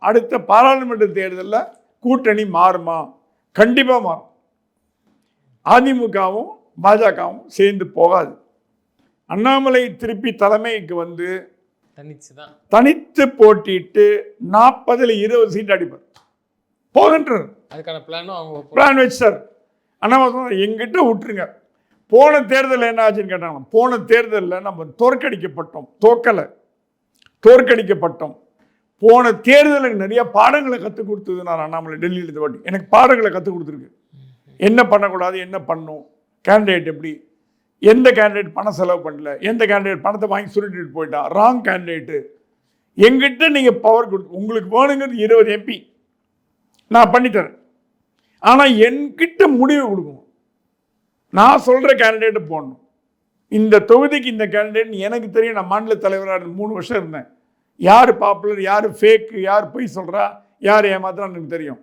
அடுத்த பாராளுமன்ற தேர்தலில் கூட்டணி மாறுமா? கண்டிப்பாக மாறும். அதிமுகவும் பாஜகவும் சேர்ந்து போகாது. அண்ணாமலை திருப்பி தலைமைக்கு வந்து தனித்து போட்டிட்டு 40ல் 20 சீட் அடிப்பார் போகின்றார். அதுக்கான பிளான் வச்சார். அண்ணாமலை எங்கிட்ட விட்டுருங்க. போன தேர்தலில் என்ன ஆச்சுன்னு கேட்டாங்க. போன தேர்தலில் நம்ம தோற்கடிக்கப்பட்டோம். போன தேர்தலுக்கு நிறைய பாடங்களை கற்றுக் கொடுத்தது நான் அண்ணாமலை டெல்லியில் இந்த வாட்டி எனக்கு பாடங்களை கற்றுக் கொடுத்துருக்கு. என்ன பண்ணக்கூடாது, என்ன பண்ணும், கேண்டிடேட் எப்படி, எந்த கேண்டிடேட் பணம் செலவு பண்ணல, எந்த கேண்டிடேட் பணத்தை வாங்கி சுருட்டிட்டு போயிட்டான், ராங் கேண்டிடேட்டு. எங்கிட்ட நீங்கள் பவர் கொடுத்து உங்களுக்கு வேணுங்கிறது 20 MP நான் பண்ணித்தரேன். ஆனால் என்கிட்ட முடிவு கொடுக்கணும். நான் சொல்கிற கேண்டிடேட்டு போடணும். இந்த தொகுதிக்கு இந்த கேண்டிடேட் எனக்கு தெரியும். நான் மாநில தலைவராக 3 வருஷம் இருந்தேன். யார் பாப்புலர், யார் ஃபேக்கு, யார் பொய் சொல்கிறா, யார் ஏமாத்துறான்னு எனக்கு தெரியும்.